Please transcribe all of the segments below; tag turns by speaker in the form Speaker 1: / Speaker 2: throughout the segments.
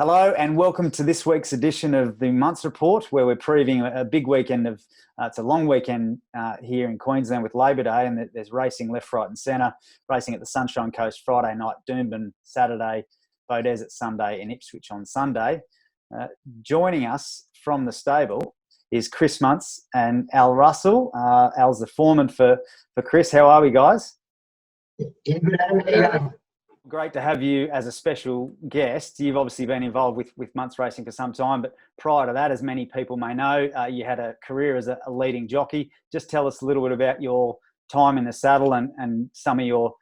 Speaker 1: Hello and welcome to this week's edition of the Munce Report, where we're previewing a big weekend of, it's a long weekend here in Queensland with Labor Day, and there's racing left, right and centre, racing at the Sunshine Coast Friday night, Doomben Saturday, Beaudesert Sunday and Ipswich on Sunday. Joining us from the stable is Chris Munce and Al Russell. Al's the foreman for Chris. How are we, guys?
Speaker 2: Yeah, good.
Speaker 1: Great to have you as a special guest. You've obviously been involved with Munce racing for some time, but prior to that, as many people may know, you had a career as a leading jockey. Just tell us a little bit about your time in the saddle and some of your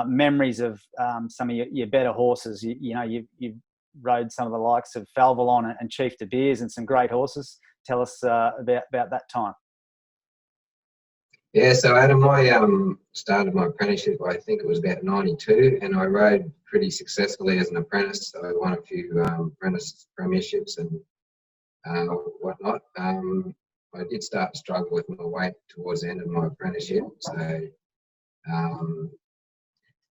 Speaker 1: memories of some of your better horses. You've rode some of the likes of Falvalon and Chief De Beers and some great horses. Tell us about that time.
Speaker 3: Yeah, so Adam, I started my apprenticeship, I think it was about 92, and I rode pretty successfully as an apprentice. I won a few apprentice premierships and whatnot. I did start to struggle with my weight towards the end of my apprenticeship, so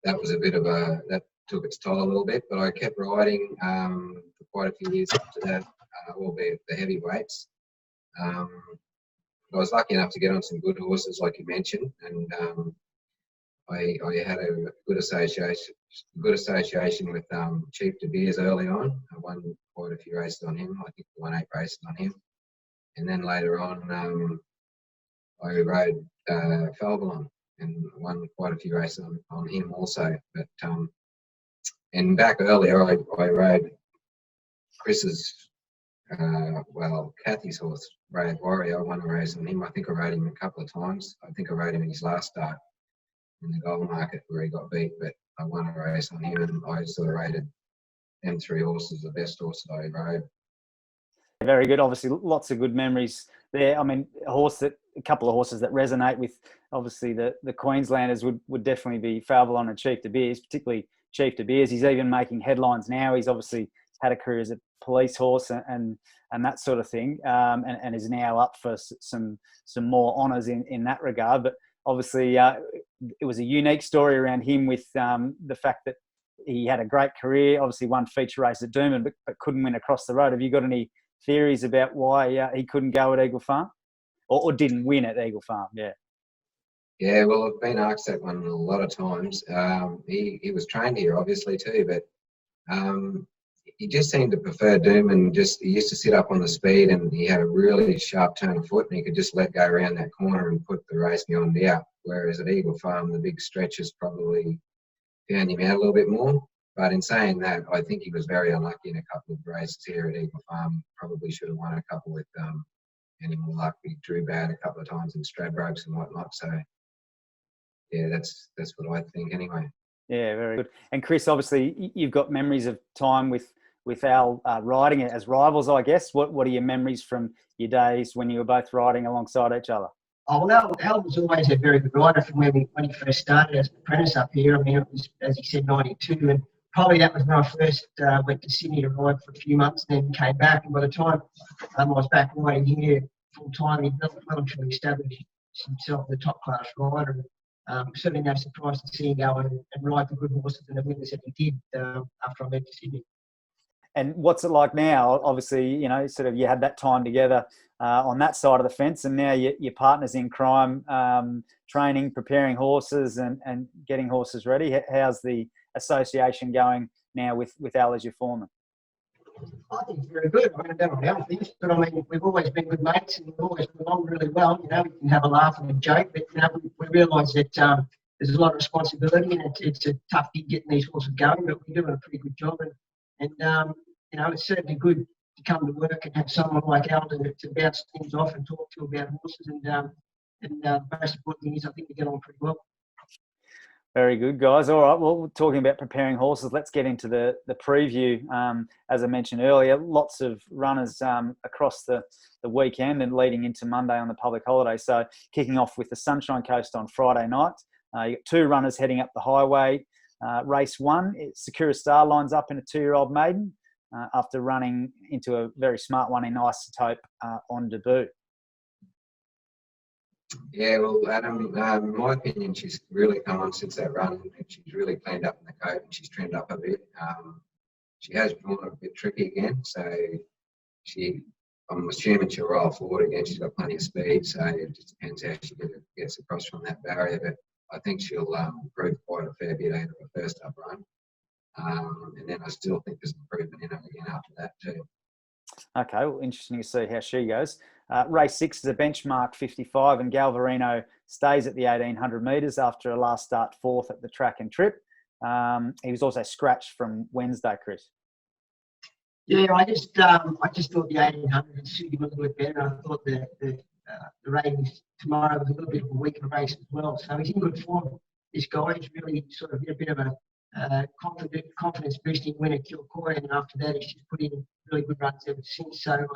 Speaker 3: that was that took its toll a little bit, but I kept riding for quite a few years after that, albeit the heavyweights. I was lucky enough to get on some good horses, like you mentioned, and I had a good association with Chief De Beers early on. I won quite a few races on him. I think I won 8 races on him, and then later on, I rode Falvalon and won quite a few races on him also. But and back earlier, I rode Chris's. Kathy's horse, Brave Warrior. I won a race on him. I think I rode him a couple of times. I think I rode him in his last start in the Gold Market where he got beat, but I won a race on him, and I sort of rated them 3 horses the best horse that I rode.
Speaker 1: Very good. Obviously, lots of good memories there. I mean, a couple of horses that resonate with, obviously, the Queenslanders would definitely be Falvalon and Chief De Beers, particularly Chief De Beers. He's even making headlines now. He's obviously had a career as a police horse and that sort of thing, and is now up for some more honours in that regard. But obviously, it was a unique story around him with the fact that he had a great career. Obviously, won feature race at Doomben, but couldn't win across the road. Have you got any theories about why he couldn't go at Eagle Farm, or didn't win at Eagle Farm?
Speaker 3: Yeah, well, I've been asked that one a lot of times. He was trained here, obviously, too, but he just seemed to prefer Doomben. He used to sit up on the speed, and he had a really sharp turn of foot, and he could just let go around that corner and put the race beyond out. Whereas at Eagle Farm, the big stretches probably found him out a little bit more. But in saying that, I think he was very unlucky in a couple of races here at Eagle Farm. Probably should have won a couple with any more luck. He drew bad a couple of times in Stradbrokes and whatnot. So yeah, that's what I think anyway.
Speaker 1: Yeah, very good. And Chris, obviously, you've got memories of time with Al riding it as rivals, I guess. What are your memories from your days when you were both riding alongside each other?
Speaker 2: Oh, well, Al was always a very good rider from when he first started as an apprentice up here. I mean, it was, as he said, 92, and probably that was when I first went to Sydney to ride for a few months, and then came back. And by the time I was back riding here full time, he'd well and truly established himself as a top class rider. Certainly no surprise to see him go and ride the good horses and the winners that he did after I moved to Sydney.
Speaker 1: And what's it like now? Obviously, sort of you had that time together on that side of the fence, and now your partner's in crime, training, preparing horses and getting horses ready. How's the association going now with Al as your foreman?
Speaker 2: I think it's very good. I don't know what Al thinks, but I mean, we've always been good mates and we've always got along really well. We can have a laugh and a joke, but we realise that there's a lot of responsibility, and it's a tough gig getting these horses going, but we're doing a pretty good job. And it's certainly good to come to work and have someone like Al to bounce things off and talk to about horses. And the most important thing is I think we get on pretty well.
Speaker 1: Very good, guys. All right, well, we're talking about preparing horses. Let's get into the preview. As I mentioned earlier, lots of runners across the weekend and leading into Monday on the public holiday. So kicking off with the Sunshine Coast on Friday night. You've got 2 runners heading up the highway. Race 1, Secura Star lines up in a 2-year-old maiden after running into a very smart one in Isotope on debut.
Speaker 3: Yeah, well, Adam, in my opinion, she's really come on since that run, and she's really cleaned up in the coat and she's trimmed up a bit. she has drawn a bit tricky again. So I'm assuming she'll roll forward again. She's got plenty of speed, so it just depends how she gets across from that barrier. But I think she'll improve quite a fair bit out of her first up run. And then I still think there's improvement in her again after that too.
Speaker 1: Okay, well, interesting to see how she goes. Race 6 is a benchmark 55, and Galvarino stays at the 1800 metres after a last start 4th at the track and trip. He was also scratched from Wednesday, Chris.
Speaker 2: Yeah, I just thought the 1800 would suit him a little bit better. I thought the ratings tomorrow was a little bit of a weaker race as well. So he's in good form. This guy, he's really sort of hit a bit of a confidence boosting win at Kilcoy, and after that he's just put in really good runs ever since. So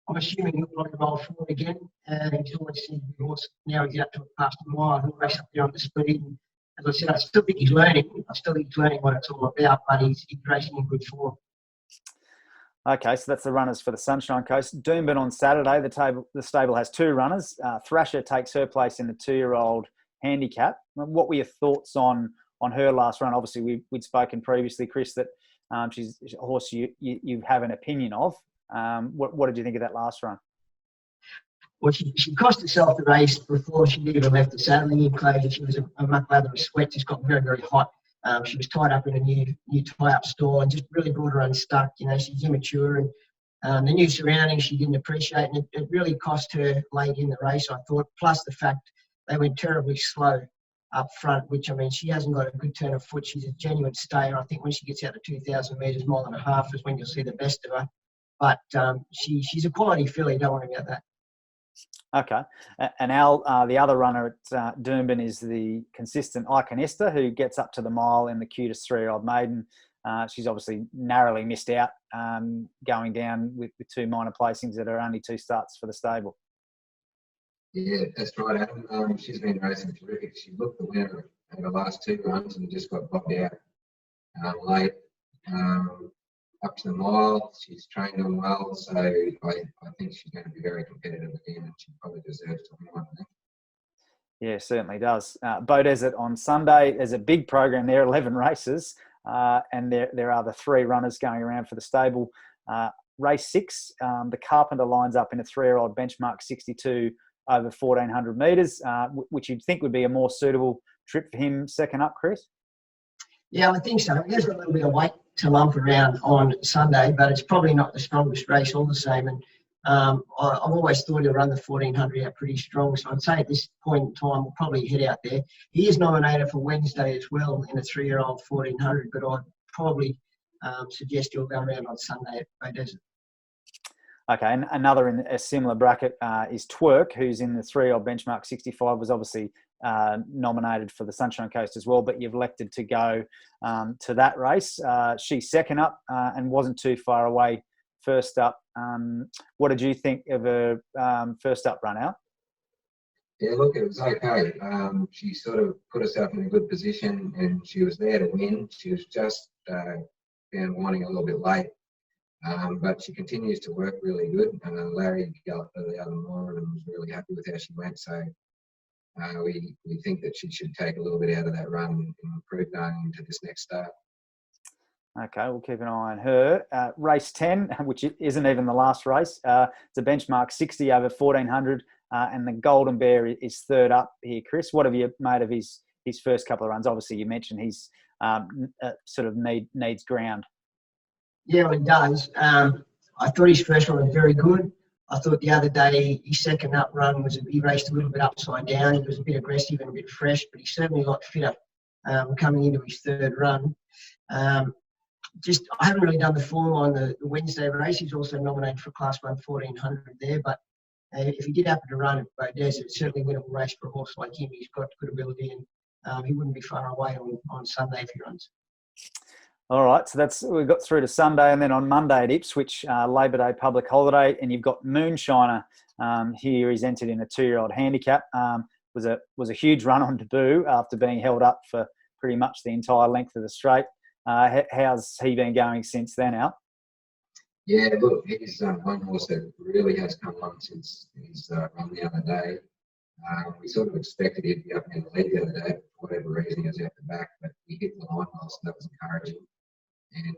Speaker 2: I'm assuming he'll probably roll forward again. He's always seen the horse. Now he's out to past a mile. He'll race up there on the speed. And as I said, I still think he's learning. I still think he's learning what it's all about, but he's racing in good form.
Speaker 1: Okay, so that's the runners for the Sunshine Coast. Doomben on Saturday, the stable has 2 runners. Thrasher takes her place in the 2-year-old handicap. What were your thoughts on her last run? Obviously, we'd spoken previously, Chris, that she's a horse you have an opinion of. What did you think of that last run?
Speaker 2: Well, she cost herself the race before she even left the saddling enclosure. She was a muck lather of sweat, just got very, very hot. She was tied up in a new tie-up store and just really brought her unstuck. You know, she's immature, and the new surroundings she didn't appreciate, and it really cost her late in the race, I thought, plus the fact they went terribly slow up front, which, I mean, she hasn't got a good turn of foot. She's a genuine stayer. I think when she gets out to 2,000 metres, mile and a half is when you'll see the best of her. But she's a quality filly, don't worry about that.
Speaker 1: Okay. And Al, the other runner at Doomben is the consistent Canister, who gets up to the mile in the cutest 3-year-old maiden. She's obviously narrowly missed out, going down with 2 minor placings that are only 2 starts for the stable.
Speaker 3: Yeah, that's right, Adam. She's been racing terrific. She looked the winner in the last 2 runs and just got bobbed out late. Up to the mile, she's trained on well, so I think she's going to be very competitive again, and she probably deserves to win one. I think.
Speaker 1: Yeah, certainly does. Bow Desert on Sunday. There's a big program there, 11 races, and there are the 3 runners going around for the stable. Race 6, the Carpenter lines up in a 3-year-old benchmark 62 over 1,400 metres, which you'd think would be a more suitable trip for him second up, Chris?
Speaker 2: Yeah, I think so. There's a little bit of weight to lump around on Sunday, but it's probably not the strongest race all the same. And I've always thought he'll run the 1,400 out pretty strong. So I'd say at this point in time, we'll probably head out there. He is nominated for Wednesday as well in a 3-year-old 1,400, but I'd probably suggest he'll go around on Sunday at Bow Desert.
Speaker 1: Okay, and another in a similar bracket is Twerk, who's in the 3-year-old benchmark 65, was obviously nominated for the Sunshine Coast as well, but you've elected to go to that race. She's second up and wasn't too far away first up. What did you think of her first up run out?
Speaker 3: Yeah, look, it was okay. She sort of put herself in a good position, and she was there to win. She was just down wanting a little bit late. But she continues to work really good. Larry galloped her the other morning and was really happy with how she went. So we think that she should take a little bit out of that run and improve going into this next start.
Speaker 1: Okay, we'll keep an eye on her. Race 10, which isn't even the last race. It's a benchmark 60 over 1,400, and the Golden Bear is third up here. Chris, what have you made of his first couple of runs? Obviously, you mentioned he's sort of needs ground.
Speaker 2: Yeah, well, he does. I thought his first run was very good. I thought the other day his second up run he raced a little bit upside down. He was a bit aggressive and a bit fresh, but he's certainly a lot fitter coming into his third run. I haven't really done the form on the Wednesday race. He's also nominated for Class 1 1,400 there, but if he did happen to run at Bow Desert, it's certainly a winnable race for a horse like him. He's got good ability, and he wouldn't be far away on Sunday if he runs.
Speaker 1: All right, so we've got through to Sunday, and then on Monday at Ipswich, Labor Day public holiday, and you've got Moonshiner here. He's entered in a 2-year-old handicap. Was a huge run on debut after being held up for pretty much the entire length of the straight. How's he been going since then, Al?
Speaker 3: Yeah, look, he's one horse that really has come on since his run the other day. We sort of expected he'd be up in the lead the other day, for whatever reason he was out the back, but he hit the line well, so that was encouraging. and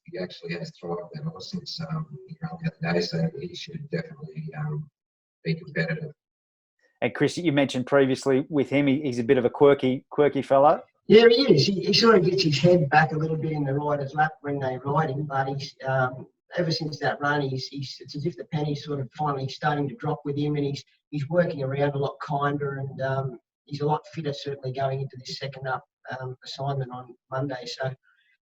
Speaker 3: he actually has thrived that horse since he ran the other day, so he should definitely be competitive.
Speaker 1: And Chris, you mentioned previously with him, he's a bit of a quirky fellow.
Speaker 2: Yeah, he is. He sort of gets his head back a little bit in the rider's lap when they ride him, but he's ever since that run, it's as if the penny's sort of finally starting to drop with him, and he's working around a lot kinder, and he's a lot fitter certainly going into this second up assignment on Monday. So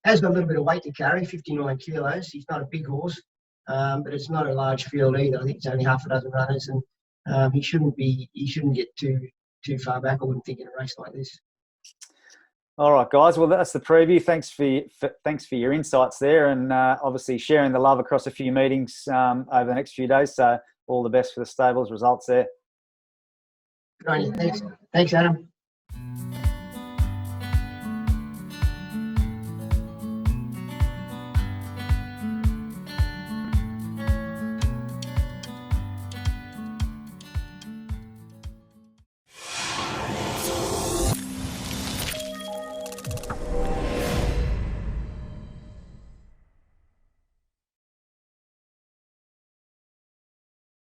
Speaker 2: has got a little bit of weight to carry, 59 kilos. He's not a big horse, but it's not a large field either. I think it's only half a dozen runners, and he shouldn't get too far back, I wouldn't think, in a race like this.
Speaker 1: All right, guys. Well, that's the preview. Thanks for your insights there, and obviously sharing the love across a few meetings over the next few days. So all the best for the stables results there.
Speaker 2: Great. Thanks, Adam.